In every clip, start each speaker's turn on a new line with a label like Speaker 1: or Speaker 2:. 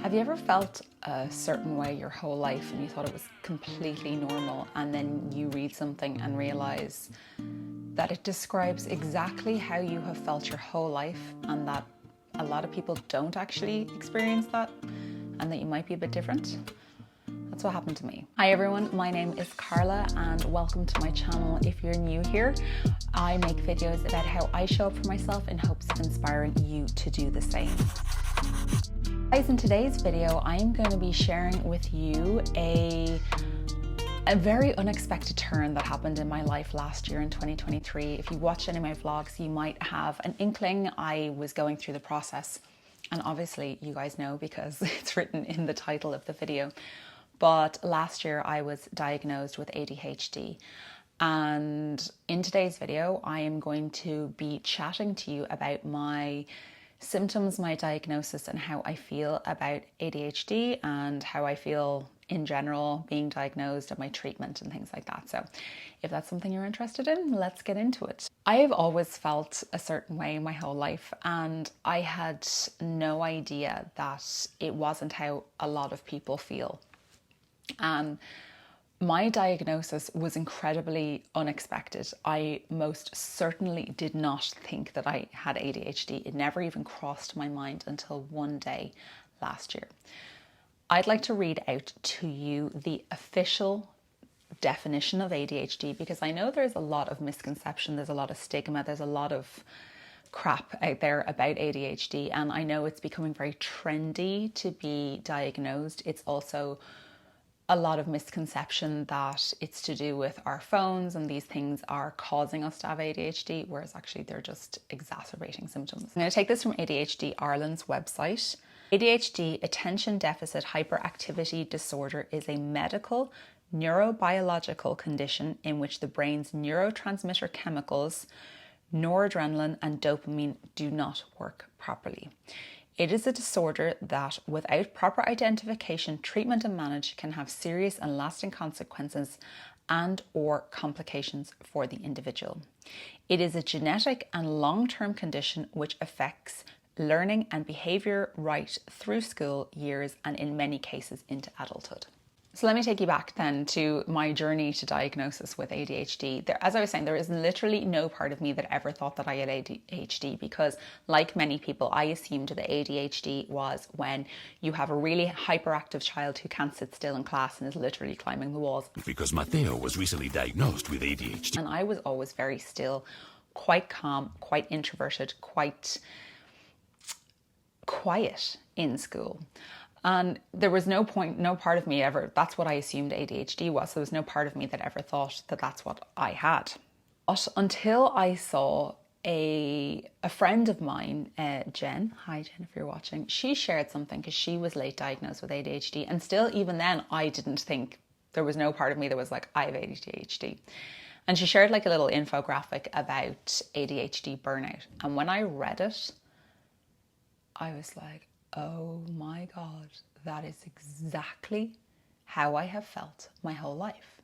Speaker 1: Have you ever felt a certain way your whole life and you thought it was completely normal, and then you read something and realize that it describes exactly how you have felt your whole life, and that a lot of people don't actually experience that, and that you might be a bit different? That's what happened to me. Hi everyone, my name is Carla and welcome to my channel. If you're new here, I make videos about how I show up for myself in hopes of inspiring you to do the same. Guys, in today's video, I'm going to be sharing with you a very unexpected turn that happened in my life last year in 2023. If you watch any of my vlogs, you might have an inkling I was going through the process. And obviously you guys know because it's written in the title of the video. But last year I was diagnosed with ADHD. And in today's video, I am going to be chatting to you about my symptoms, my diagnosis, and how I feel about ADHD and how I feel in general being diagnosed and my treatment and things like that. So if that's something you're interested in, let's get into it. I have always felt a certain way my whole life, and I had no idea that it wasn't how a lot of people feel. And my diagnosis was incredibly unexpected. I most certainly did not think that I had ADHD. It never even crossed my mind until one day last year. I'd like to read out to you the official definition of ADHD, because I know there's a lot of misconception, there's a lot of stigma, there's a lot of crap out there about ADHD, and I know it's becoming very trendy to be diagnosed. It's also a lot of misconception that it's to do with our phones and these things are causing us to have ADHD, whereas actually they're just exacerbating symptoms. I'm going to take this from ADHD Ireland's website. ADHD, attention deficit hyperactivity disorder, is a medical neurobiological condition in which the brain's neurotransmitter chemicals, noradrenaline and dopamine, do not work properly. It is a disorder that, without proper identification, treatment and management, can have serious and lasting consequences and or complications for the individual. It is a genetic and long-term condition which affects learning and behaviour right through school years and in many cases into adulthood. So let me take you back then to my journey to diagnosis with ADHD. As I was saying, there is literally no part of me that ever thought that I had ADHD, because like many people, I assumed that ADHD was when you have a really hyperactive child who can't sit still in class and is literally climbing the walls.
Speaker 2: Because Matteo was recently diagnosed with ADHD.
Speaker 1: And I was always very still, quite calm, quite introverted, quite quiet in school. And there was no part of me ever, that's what I assumed ADHD was. There was no part of me that ever thought that that's what I had. But until I saw a friend of mine, Jen, hi Jen if you're watching, she shared something because she was late diagnosed with ADHD. And still, even then, I didn't think, there was no part of me that was like, I have ADHD. And she shared like a little infographic about ADHD burnout. And when I read it, I was like, oh my God, that is exactly how I have felt my whole life.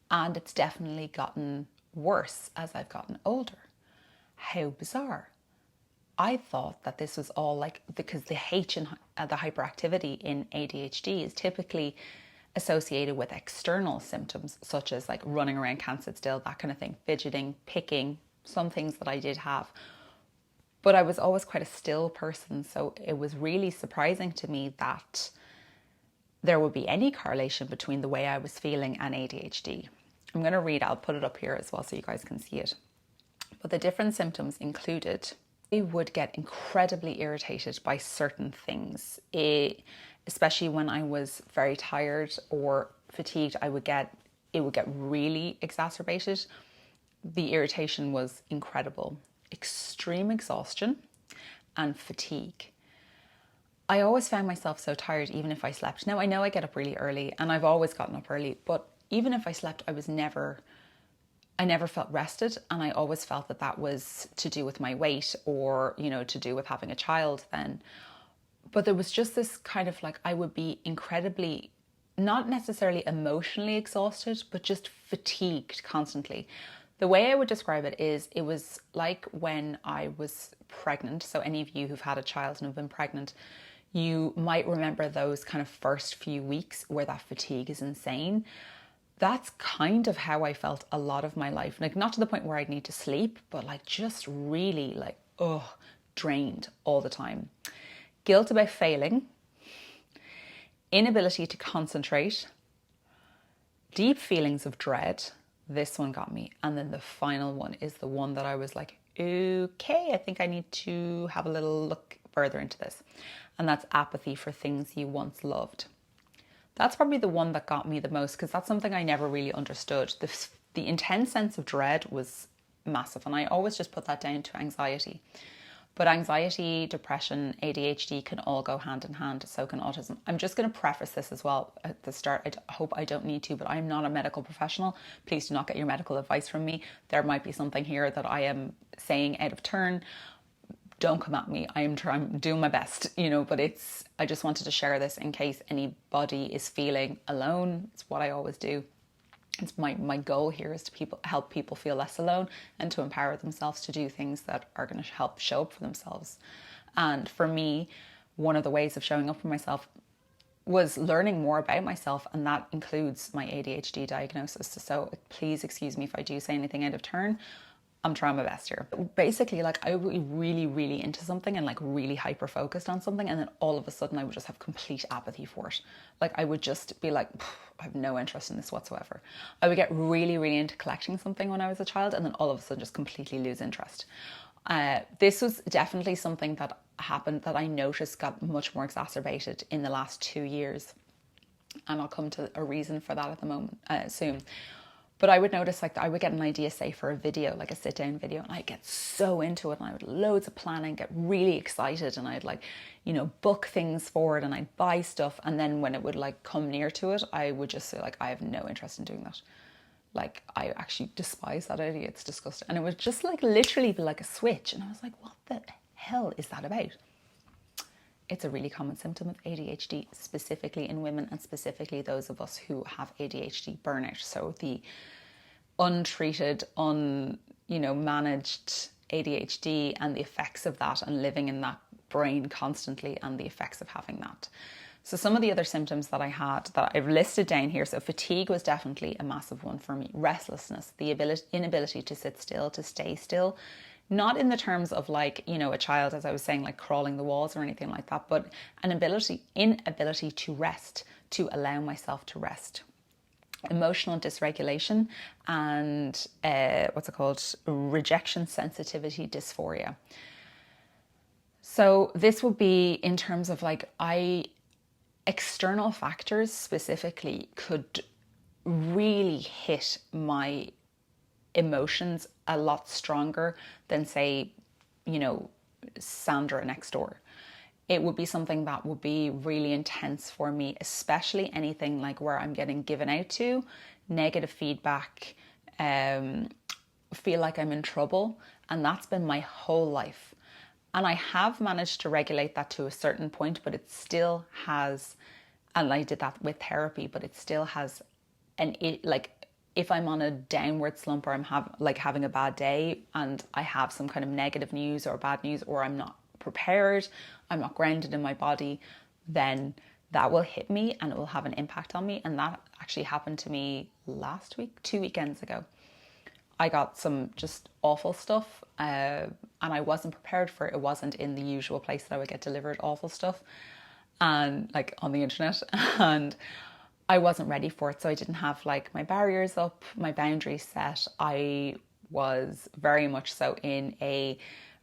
Speaker 1: And it's definitely gotten worse as I've gotten older. How bizarre. I thought that this was all like, because the H in the hyperactivity in ADHD is typically associated with external symptoms, such as like running around, can't sit still, that kind of thing, fidgeting, picking, some things that I did have. But I was always quite a still person, so it was really surprising to me that there would be any correlation between the way I was feeling and ADHD. I'm going to read, I'll put it up here as well so you guys can see it. But the different symptoms included, I would get incredibly irritated by certain things, especially when I was very tired or fatigued. It would get really exacerbated. The irritation was incredible. Extreme exhaustion and fatigue. I always found myself so tired even if I slept. Now I know I get up really early and I've always gotten up early, but even if I slept, I never felt rested, and I always felt that that was to do with my weight or, you know, to do with having a child then. But there was just this kind of like, I would be incredibly, not necessarily emotionally exhausted, but just fatigued constantly. The way I would describe it is, it was like when I was pregnant. So any of you who've had a child and have been pregnant, you might remember those kind of first few weeks where that fatigue is insane. That's kind of how I felt a lot of my life. Like, not to the point where I'd need to sleep, but like just really like, drained all the time. Guilt about failing, inability to concentrate, deep feelings of dread. This one got me. And then the final one is the one that I was like, okay, I think I need to have a little look further into this. And that's apathy for things you once loved. That's probably the one that got me the most, because that's something I never really understood. The intense sense of dread was massive, and I always just put that down to anxiety. But anxiety, depression, ADHD can all go hand in hand, so can autism. I'm just going to preface this as well at the start. I hope I don't need to, but I'm not a medical professional. Please do not get your medical advice from me. There might be something here that I am saying out of turn. Don't come at me. I'm doing my best, but I just wanted to share this in case anybody is feeling alone. It's what I always do. It's my goal here is to help people feel less alone and to empower themselves to do things that are going to help show up for themselves. And for me, one of the ways of showing up for myself was learning more about myself, and that includes my ADHD diagnosis. So please excuse me if I do say anything out of turn. I'm trying my best here. Basically, like, I would be really, really into something and like really hyper focused on something, and then all of a sudden I would just have complete apathy for it. Like, I would just be like, I have no interest in this whatsoever. I would get really, really into collecting something when I was a child, and then all of a sudden just completely lose interest. This was definitely something that happened that I noticed got much more exacerbated in the last 2 years. And I'll come to a reason for that at the moment, soon. But I would notice, like, I would get an idea, say, for a video, like a sit-down video, and I'd get so into it, and I would loads of planning, get really excited, and I'd like, book things for it, and I'd buy stuff, and then when it would like come near to it, I would just say, like, I have no interest in doing that. Like, I actually despise that idea. It's disgusting. And it would just like literally be like a switch, and I was like, what the hell is that about? It's a really common symptom of ADHD, specifically in women, and specifically those of us who have ADHD burnout. So the untreated, managed ADHD and the effects of that, and living in that brain constantly, and the effects of having that. So some of the other symptoms that I had that I've listed down here. So fatigue was definitely a massive one for me. Restlessness, the inability to sit still, to stay still. Not in the terms of like, a child, as I was saying, like crawling the walls or anything like that, but an inability to rest, to allow myself to rest. Emotional dysregulation and rejection sensitivity dysphoria. So this would be in terms of like, external factors specifically could really hit my emotions a lot stronger than, say, Sandra next door. It would be something that would be really intense for me, especially anything like where I'm getting given out to negative feedback, feel like I'm in trouble. And that's been my whole life. And I have managed to regulate that to a certain point, but it still has, and I did that with therapy, but it still has if I'm on a downward slump, or I'm having a bad day and I have some kind of negative news or bad news, or I'm not prepared, I'm not grounded in my body, then that will hit me and it will have an impact on me. And that actually happened to me last week, 2 weekends ago. I got some just awful stuff and I wasn't prepared for it. It wasn't in the usual place that I would get delivered awful stuff, and like on the internet, and I wasn't ready for it. So I didn't have like my barriers up, my boundaries set. I was very much so in a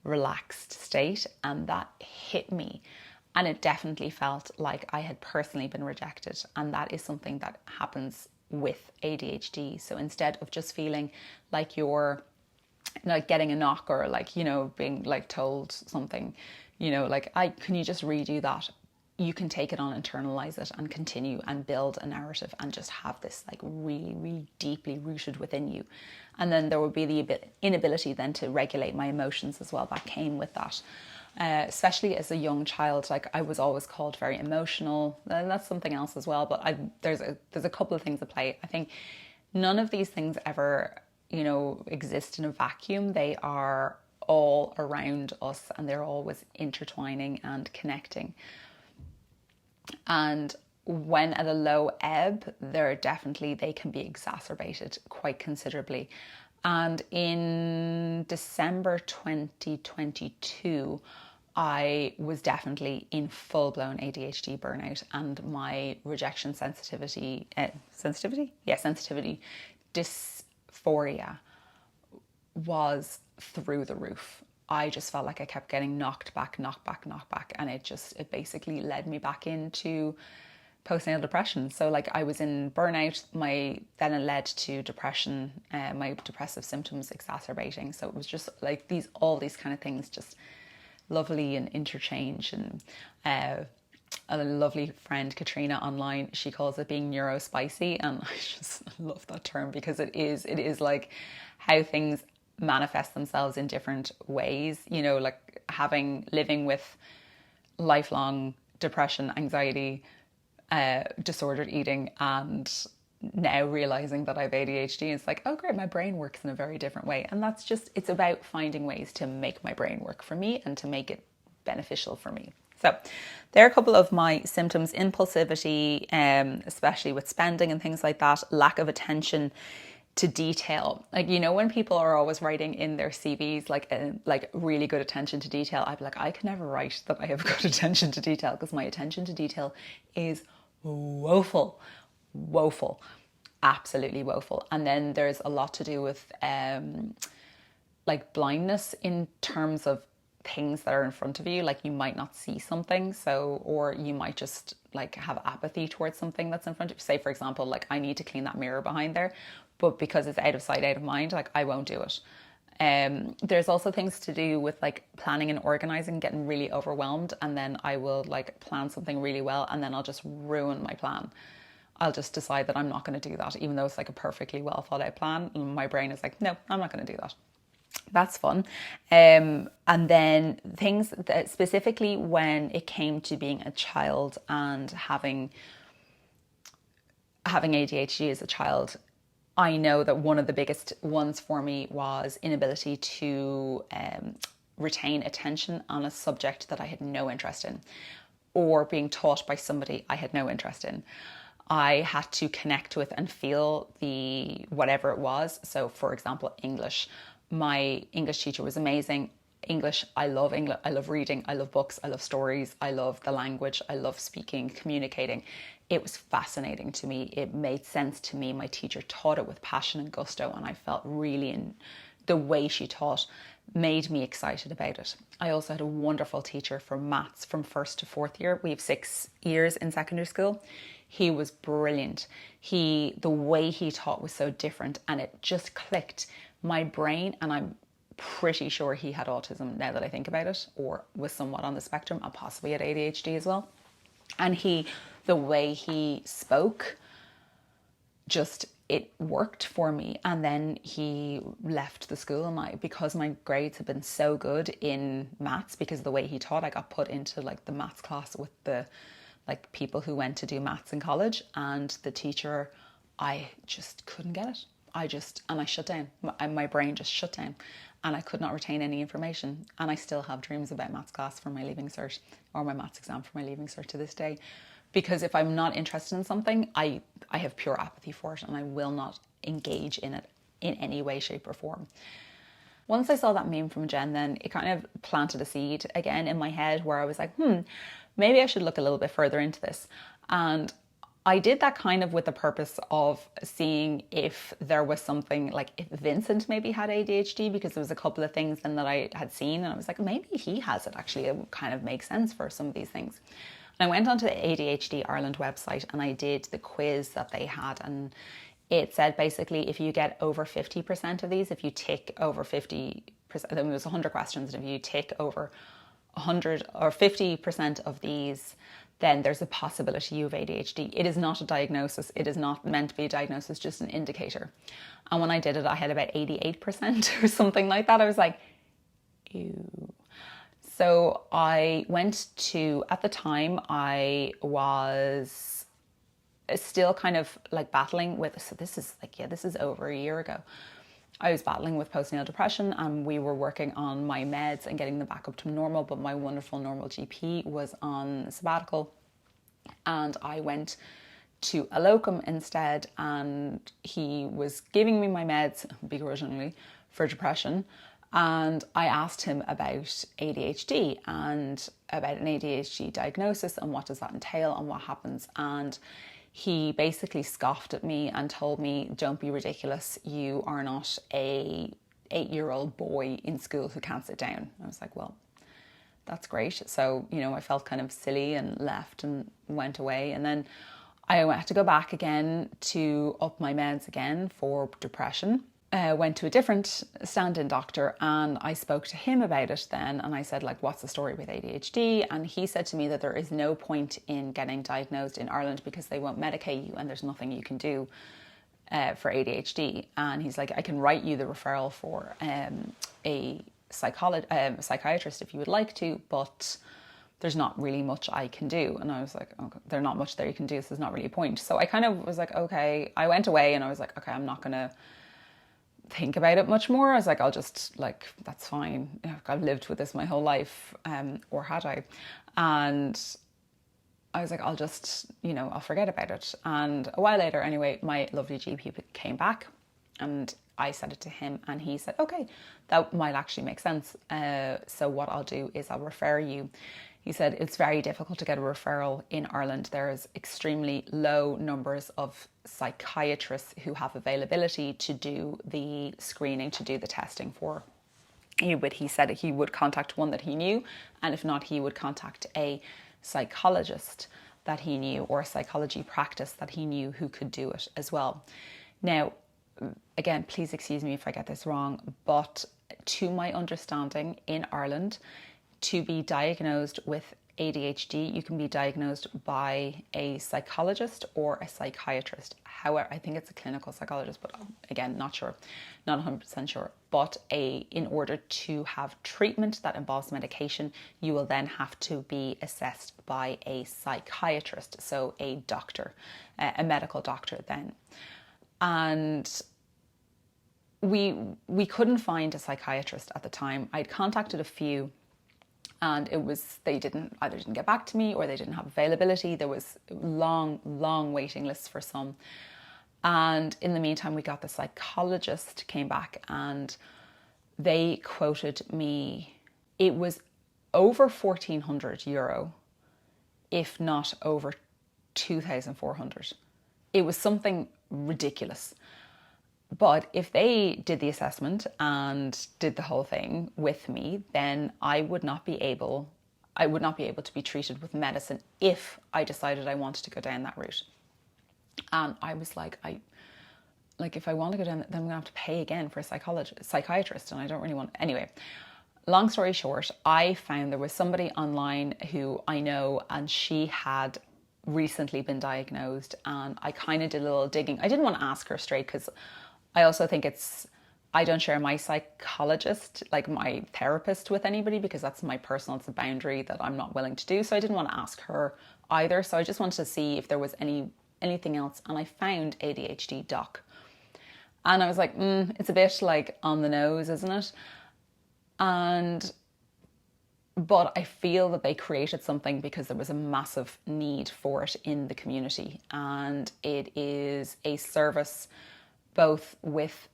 Speaker 1: relaxed state, and that hit me. And it definitely felt like I had personally been rejected. And that is something that happens with ADHD. So instead of just feeling like you're like getting a knock, or like, being like told something, can you just redo that? You can take it on, internalize it, and continue and build a narrative, and just have this like really, really deeply rooted within you. And then there would be the inability then to regulate my emotions as well. That came with that. Especially as a young child, like I was always called very emotional. And that's something else as well. But there's a couple of things at play. I think none of these things ever, exist in a vacuum. They are all around us, and they're always intertwining and connecting. And when at a low ebb, they can be exacerbated quite considerably. And in December 2022, I was definitely in full-blown ADHD burnout, and my rejection sensitivity, dysphoria was through the roof. I just felt like I kept getting knocked back, and it basically led me back into postnatal depression. So like I was in burnout, then it led to depression, my depressive symptoms exacerbating. So it was just like all these kind of things just lovely and interchange. And a lovely friend, Katrina, online, she calls it being neurospicy, and I just love that term because it is like how things manifest themselves in different ways, like living with lifelong depression, anxiety, disordered eating, and now realizing that I have ADHD. It's like, oh great, my brain works in a very different way. And it's about finding ways to make my brain work for me and to make it beneficial for me. So there are a couple of my symptoms: impulsivity, especially with spending and things like that, lack of attention to detail. Like, when people are always writing in their CVs, like really good attention to detail, I'd be like, I can never write that I have good attention to detail, because my attention to detail is woeful, absolutely woeful. And then there's a lot to do with like blindness in terms of things that are in front of you. Like you might not see something, or you might just like have apathy towards something that's in front of you. Say for example, like I need to clean that mirror behind there, but because it's out of sight, out of mind, like I won't do it. There's also things to do with like planning and organizing, getting really overwhelmed, and then I will like plan something really well, and then I'll just ruin my plan. I'll just decide that I'm not going to do that, even though it's like a perfectly well thought out plan. And my brain is like, no, I'm not going to do that. That's fun. And then things that specifically when it came to being a child and having ADHD as a child, I know that one of the biggest ones for me was inability to retain attention on a subject that I had no interest in, or being taught by somebody I had no interest in. I had to connect with and feel whatever it was. So for example, English. My English teacher was amazing. English, I love English. I love reading. I love books. I love stories. I love the language. I love speaking, communicating. It was fascinating to me. It made sense to me. My teacher taught it with passion and gusto, and I felt really in the way she taught made me excited about it. I also had a wonderful teacher for maths from first to fourth year. We have 6 years in secondary school. He was brilliant. The way he taught was so different, and it just clicked. My brain, and I'm pretty sure he had autism now that I think about it, or was somewhat on the spectrum, and possibly had ADHD as well. And the way he spoke, just, it worked for me. And then he left the school, and because my grades had been so good in maths, because of the way he taught, I got put into like the maths class with the like people who went to do maths in college, and the teacher, I just couldn't get it. I shut down. My brain just shut down, and I could not retain any information. And I still have dreams about maths class for my leaving cert, or my maths exam for my leaving cert to this day. Because if I'm not interested in something, I have pure apathy for it, and I will not engage in it in any way, shape or form. Once I saw that meme from Jen, then it kind of planted a seed again in my head where I was like, maybe I should look a little bit further into this. And I did that kind of with the purpose of seeing if there was something, like if Vincent maybe had ADHD, because there was a couple of things then that I had seen, and I was like, maybe he has it actually. It would kind of make sense for some of these things. And I went onto the ADHD Ireland website and I did the quiz that they had, and it said basically if you get over 50% of these, if you tick over 50%, then it was 100 questions, and if you tick over 100 or 50% of these, then there's a possibility you have ADHD. It is not a diagnosis. It is not meant to be a diagnosis, just an indicator. And when I did it, I had about 88% or something like that. I was like, ew. So I went to, at the time, I was still kind of like battling with, so this is over a year ago. I was battling with postnatal depression, and we were working on my meds and getting them back up to normal, but my wonderful normal GP was on sabbatical. And I went to a locum instead, and he was giving me my meds, begrudgingly, for depression. And I asked him about ADHD and about an ADHD diagnosis and what does that entail and what happens. And he basically scoffed at me and told me, don't be ridiculous, you are not a 8-year-old boy in school who can't sit down. I was like, well, that's great. So, I felt kind of silly and left and went away. And then I had to go back again to up my meds again for depression. Went to a different stand-in doctor, and I spoke to him about it then, and I said, like, what's the story with ADHD? And he said to me that there is no point in getting diagnosed in Ireland because they won't medicate you and there's nothing you can do for ADHD. And he's like, I can write you the referral for a psychiatrist if you would like to, but there's not really much I can do. And I was like, okay, there's not much there you can do, so there's not really a point. So I kind of was like, okay, I went away and I was like, okay, I'm not going to think about it much more. I was like, I'll just, like, that's fine. I've lived with this my whole life, or had I? And I was like, I'll just, I'll forget about it. And a while later, anyway, my lovely GP came back and I said it to him and he said, okay, that might actually make sense. So what I'll do is I'll refer you. He said, it's very difficult to get a referral in Ireland. There's extremely low numbers of psychiatrists who have availability to do the screening, to do the testing for you. But he said he would contact one that he knew, and if not, he would contact a psychologist that he knew or a psychology practice that he knew who could do it as well. Now, again, please excuse me if I get this wrong, but to my understanding in Ireland, to be diagnosed with ADHD, you can be diagnosed by a psychologist or a psychiatrist. However, I think it's a clinical psychologist, but again, not sure, not 100% sure. But in order to have treatment that involves medication, you will then have to be assessed by a psychiatrist, so a doctor, a medical doctor then. And we couldn't find a psychiatrist at the time. I'd contacted a few, and they either didn't get back to me or they didn't have availability. There was long waiting lists for some. And in the meantime, we got the psychologist came back and they quoted me, it was over €1,400, if not over 2,400. It was something ridiculous. But if they did the assessment and did the whole thing with me, then I would not be able to be treated with medicine if I decided I wanted to go down that route. And I was like, if I want to go down, then I'm going to have to pay again for a psychiatrist, and I don't really want. Anyway, long story short, I found there was somebody online who I know, and she had recently been diagnosed, and I kind of did a little digging. I didn't want to ask her straight because I also think I don't share my psychologist, like my therapist, with anybody because that's it's a boundary that I'm not willing to do. So I didn't want to ask her either. So I just wanted to see if there was anything else. And I found ADHD doc. And I was like, it's a bit like on the nose, isn't it? But I feel that they created something because there was a massive need for it in the community. And it is a service both with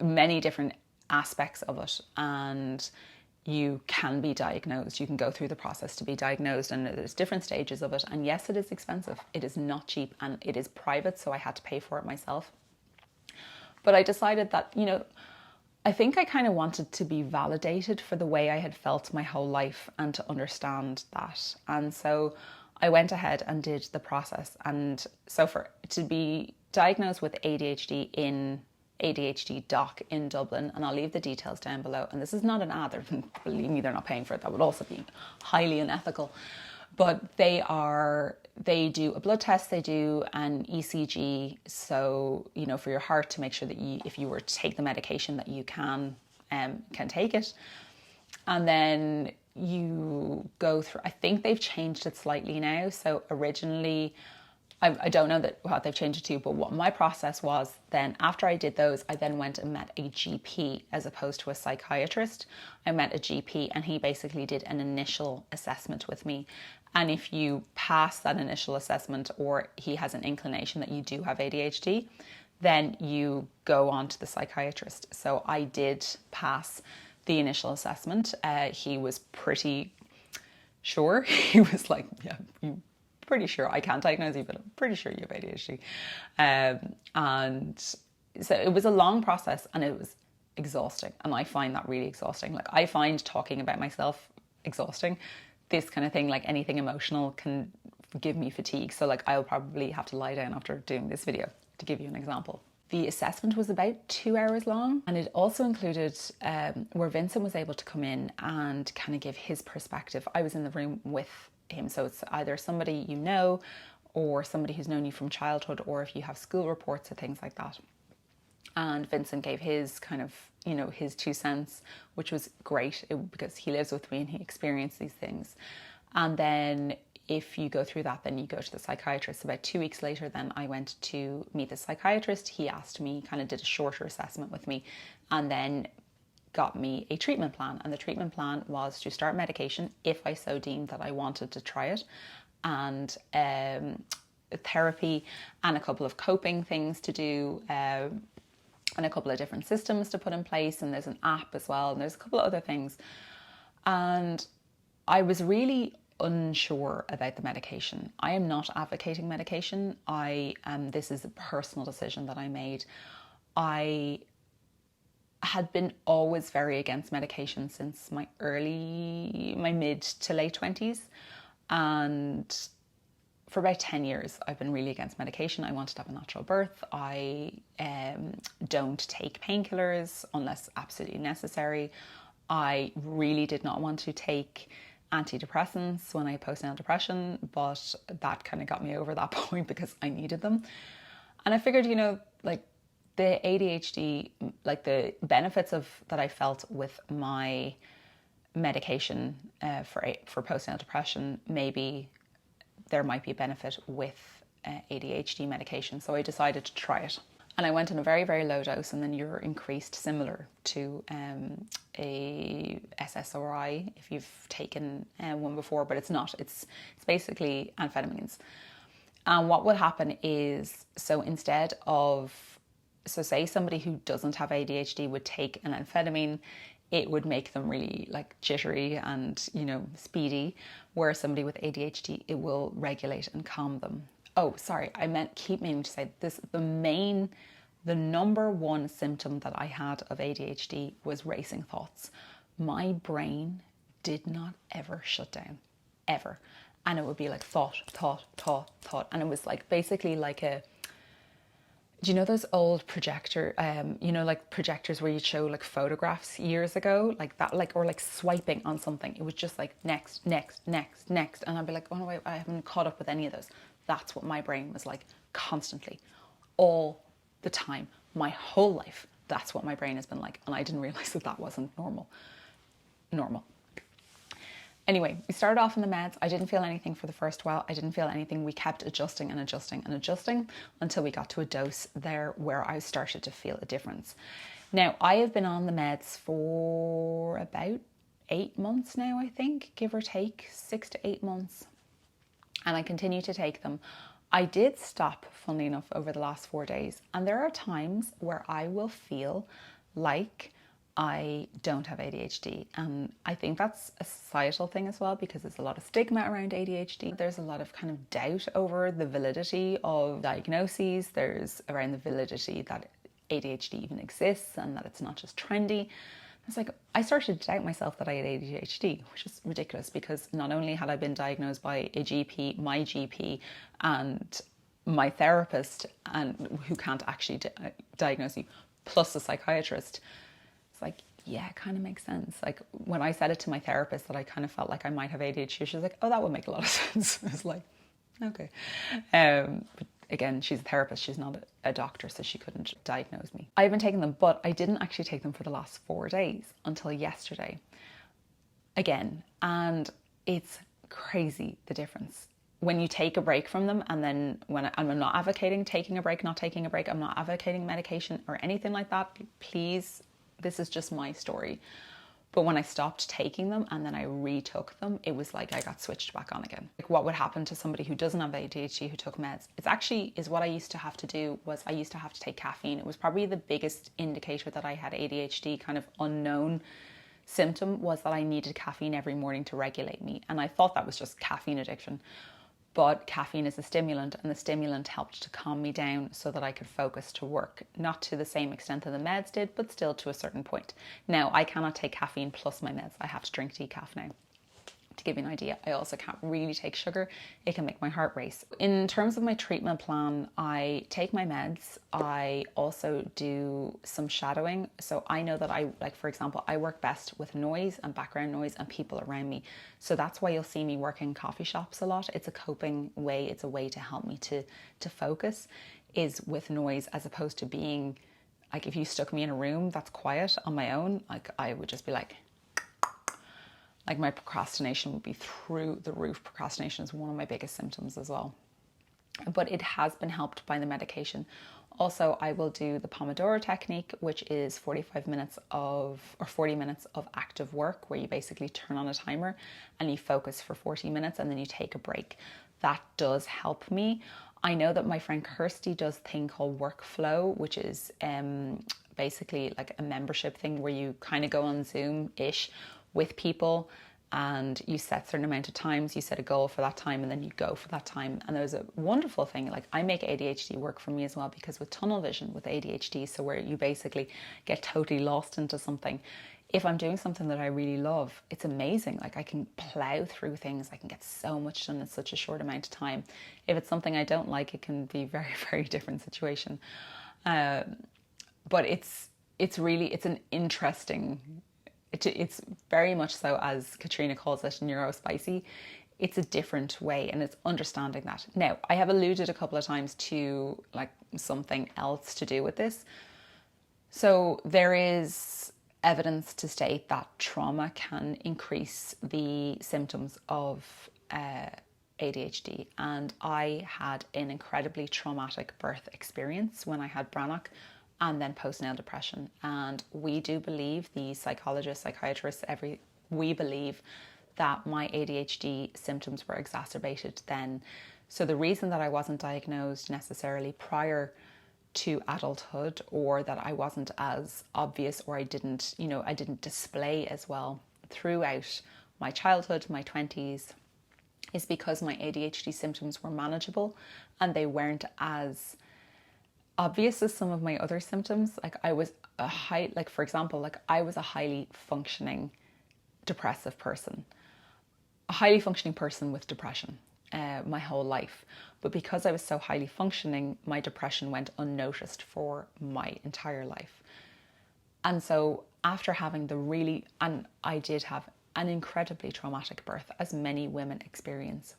Speaker 1: many different aspects of it, and you can be diagnosed. You can go through the process to be diagnosed, and there's different stages of it. And yes, it is expensive. It is not cheap, and it is private, so I had to pay for it myself. But I decided that, I think I kind of wanted to be validated for the way I had felt my whole life and to understand that. And so I went ahead and did the process. And so to be diagnosed with ADHD in ADHD doc in Dublin, and I'll leave the details down below. And this is not an ad, believe me, they're not paying for it. That would also be highly unethical. But they do a blood test, they do an ECG, so, for your heart to make sure that if you were to take the medication that you can take it. And then you go through, I think they've changed it slightly now. So originally I don't know what they've changed it to, but what my process was then, after I did those, I then went and met a GP as opposed to a psychiatrist. I met a GP and he basically did an initial assessment with me. And if you pass that initial assessment, or he has an inclination that you do have ADHD, then you go on to the psychiatrist. So I did pass the initial assessment. He was pretty sure. He was like, yeah, you pretty sure I can't diagnose you, but I'm pretty sure you have ADHD. And so it was a long process and it was exhausting. And I find that really exhausting. Like, I find talking about myself exhausting. This kind of thing, like anything emotional, can give me fatigue. So like, I'll probably have to lie down after doing this video, to give you an example. The assessment was about 2 hours long, and it also included where Vincent was able to come in and kind of give his perspective. I was in the room with him, so it's either somebody you know or somebody who's known you from childhood, or if you have school reports or things like that. And Vincent gave his kind of, his 2 cents, which was great because he lives with me and he experienced these things. And then if you go through that, then you go to the psychiatrist. About 2 weeks later, then I went to meet the psychiatrist. He asked me, kind of did a shorter assessment with me, and then got me a treatment plan. And the treatment plan was to start medication if I so deemed that I wanted to try it, and therapy, and a couple of coping things to do, and a couple of different systems to put in place. And there's an app as well, and there's a couple of other things. And I was really unsure about the medication. I am not advocating medication. This is a personal decision that I made. I had been always very against medication since my mid to late 20s. And for about 10 years, I've been really against medication. I wanted to have a natural birth. I don't take painkillers unless absolutely necessary. I really did not want to take antidepressants when I had postnatal depression, but that kind of got me over that point because I needed them. And I figured, like the ADHD, like the benefits that I felt with my medication for postnatal depression, maybe there might be a benefit with ADHD medication. So I decided to try it. And I went on a very, very low dose, and then you're increased similar to a SSRI if you've taken one before, but it's not. It's basically amphetamines. And what would happen is, so say somebody who doesn't have ADHD would take an amphetamine, it would make them really like jittery and, speedy, whereas somebody with ADHD, it will regulate and calm them. Oh, sorry, keep meaning to say this. The number one symptom that I had of ADHD was racing thoughts. My brain did not ever shut down, ever. And it would be like thought. And it was like basically like do you know those old projector, like projectors where you'd show like photographs years ago, like that, or like swiping on something. It was just like next. And I'd be like, oh no, wait, I haven't caught up with any of those. That's what my brain was like constantly, all the time, my whole life. That's what my brain has been like. And I didn't realize that wasn't normal. Anyway, we started off on the meds. I didn't feel anything for the first while. I didn't feel anything. We kept adjusting until we got to a dose there where I started to feel a difference. Now, I have been on the meds for about 8 months now, I think, give or take, 6 to 8 months. And I continue to take them. I did stop, funnily enough, over the last 4 days. And there are times where I will feel like I don't have ADHD. And I think that's a societal thing as well, because there's a lot of stigma around ADHD. There's a lot of kind of doubt over the validity of diagnoses. There's around the validity that ADHD even exists and that it's not just trendy. It's like, I started to doubt myself that I had ADHD, which is ridiculous, because not only had I been diagnosed by a GP, my GP, and my therapist, and who can't actually diagnose you, plus a psychiatrist. It's like, yeah, it kind of makes sense. Like when I said it to my therapist that I kind of felt like I might have ADHD, she was like, oh, that would make a lot of sense. I was like, okay. But again, she's a therapist, she's not a doctor, so she couldn't diagnose me. I haven't taken them, but I didn't actually take them for the last 4 days until yesterday. Again, and it's crazy the difference. when you take a break from them, and then I'm not advocating taking a break, not taking a break, I'm not advocating medication or anything like that. Please, this is just my story. But when I stopped taking them and then I retook them, it was like I got switched back on again. Like what would happen to somebody who doesn't have ADHD who took meds? It's actually is what I used to have to do was I used to have to take caffeine. It was probably the biggest indicator that I had ADHD, kind of unknown symptom, was that I needed caffeine every morning to regulate me. And I thought that was just caffeine addiction. But caffeine is a stimulant, and the stimulant helped to calm me down so that I could focus to work. Not to the same extent that the meds did, but still to a certain point. Now, I cannot take caffeine plus my meds. I have to drink decaf now. To give you an idea, I also can't really take sugar. It can make my heart race. In terms of my treatment plan, I take my meds. I also do some shadowing. So I know that for example, I work best with noise and background noise and people around me. So that's why you'll see me work in coffee shops a lot. It's a coping way. It's a way to help me to focus, is with noise, as opposed to being like, if you stuck me in a room that's quiet on my own, like I would just be like my procrastination would be through the roof. Procrastination is one of my biggest symptoms as well. But it has been helped by the medication. Also, I will do the Pomodoro technique, which is 40 minutes of active work, where you basically turn on a timer and you focus for 40 minutes and then you take a break. That does help me. I know that my friend Kirsty does a thing called Workflow, which is basically like a membership thing where you kind of go on Zoom-ish with people and you set a certain amount of times, you set a goal for that time and then you go for that time. And there's a wonderful thing, like I make ADHD work for me as well, because with tunnel vision with ADHD, so where you basically get totally lost into something, if I'm doing something that I really love, it's amazing. Like I can plow through things, I can get so much done in such a short amount of time. If it's something I don't like, it can be a very, very different situation. But it's an interesting, it's very much so, as Katrina calls it, neurospicy. It's a different way, and it's understanding that. Now, I have alluded a couple of times to like something else to do with this. So there is evidence to state that trauma can increase the symptoms of ADHD. And I had an incredibly traumatic birth experience when I had Brannock, and then postnatal depression. And we do believe, the psychologists, psychiatrists, we believe that my ADHD symptoms were exacerbated then. So the reason that I wasn't diagnosed necessarily prior to adulthood, or that I wasn't as obvious, or I didn't display as well throughout my childhood, my 20s, is because my ADHD symptoms were manageable and they weren't as obvious as some of my other symptoms. Like I was for example, I was a highly functioning depressive person, a highly functioning person with depression my whole life. But because I was so highly functioning, my depression went unnoticed for my entire life. And so after having I did have an incredibly traumatic birth, as many women experience.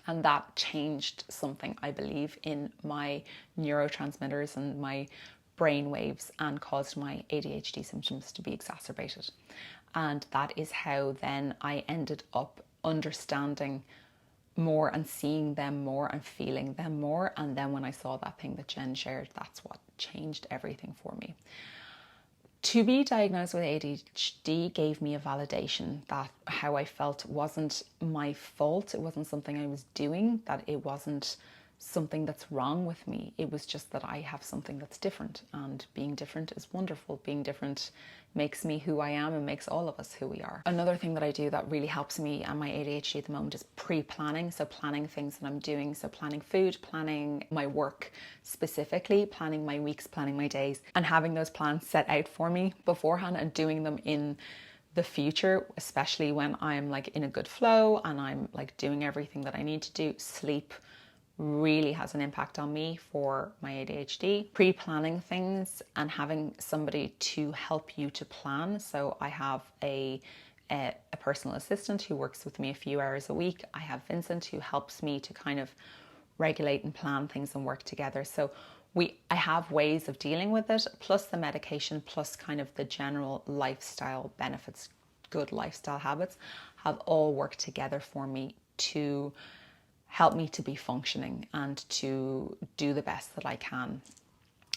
Speaker 1: And that changed something, I believe, in my neurotransmitters and my brain waves, and caused my ADHD symptoms to be exacerbated. And that is how then I ended up understanding more and seeing them more and feeling them more. And then when I saw that thing that Jen shared, that's what changed everything for me. To be diagnosed with ADHD gave me a validation that how I felt wasn't my fault. It wasn't something I was doing, that it wasn't something that's wrong with me. It was just that I have something that's different, and being different is wonderful. Being different makes me who I am and makes all of us who we are. Another thing that I do that really helps me and my ADHD at the moment is pre-planning. So planning things that I'm doing. So planning food, planning my work specifically, planning my weeks, planning my days, and having those plans set out for me beforehand and doing them in the future, especially when I'm like in a good flow and I'm like doing everything that I need to do. Sleep really has an impact on me for my ADHD. Pre-planning things and having somebody to help you to plan. So I have a personal assistant who works with me a few hours a week. I have Vincent who helps me to kind of regulate and plan things and work together. So I have ways of dealing with it, plus the medication, plus kind of the general lifestyle benefits, good lifestyle habits have all worked together for me to help me to be functioning and to do the best that I can.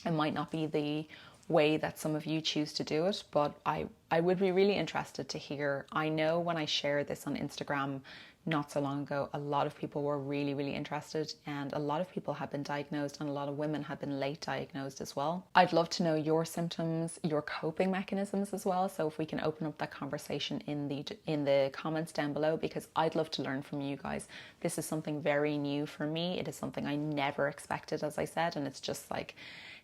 Speaker 1: It might not be the way that some of you choose to do it, but I would be really interested to hear. I know when I shared this on Instagram not so long ago, a lot of people were really, really interested, and a lot of people have been diagnosed, and a lot of women have been late diagnosed as well. I'd love to know your symptoms, your coping mechanisms as well. So if we can open up that conversation in the comments down below, because I'd love to learn from you guys. This is something very new for me. It is something I never expected, as I said, and it's just like,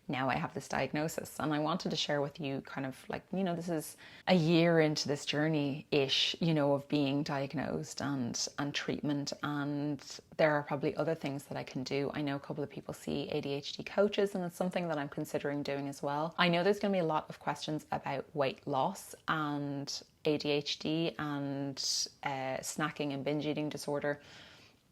Speaker 1: now I have this diagnosis, and I wanted to share with you kind of like, you know, this is a year into this journey-ish, you know, of being diagnosed and treatment, and there are probably other things that I can do. I know a couple of people see ADHD coaches, and it's something that I'm considering doing as well. I know there's going to be a lot of questions about weight loss and ADHD and snacking and binge eating disorder.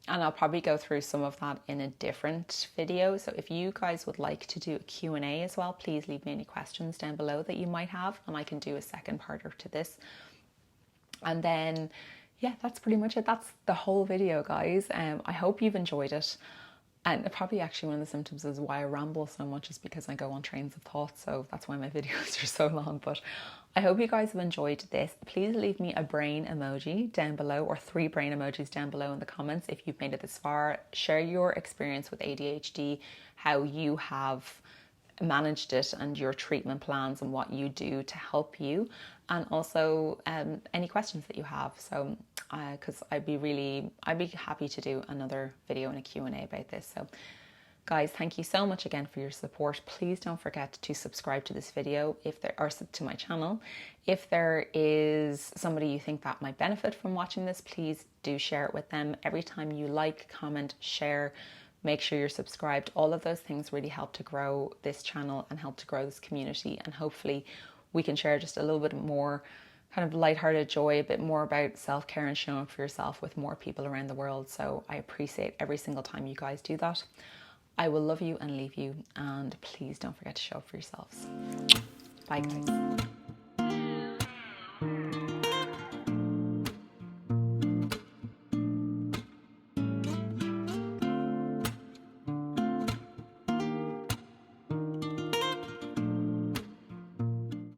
Speaker 1: And I'll probably go through some of that in a different video. So if you guys would like to do a Q&A as well, please leave me any questions down below that you might have, and I can do a second parter to this. And then, yeah, that's pretty much it. That's the whole video, guys. I hope you've enjoyed it. And probably actually one of the symptoms is why I ramble so much is because I go on trains of thought. So that's why my videos are so long. But I hope you guys have enjoyed this. Please leave me a brain emoji down below, or 3 brain emojis down below in the comments if you've made it this far. Share your experience with ADHD, how you have managed it, and your treatment plans and what you do to help you, and also any questions that you have. So because I'd be happy to do another video and a Q&A about this. So guys, thank you so much again for your support. Please don't forget to subscribe to this video or to my channel. If there is somebody you think that might benefit from watching this, please do share it with them. Every time you like, comment, share, make sure you're subscribed. All of those things really help to grow this channel and help to grow this community, and hopefully we can share just a little bit more kind of lighthearted joy, a bit more about self-care and showing up for yourself with more people around the world. So I appreciate every single time you guys do that. I will love you and leave you, and please don't forget to show up for yourselves. Bye guys.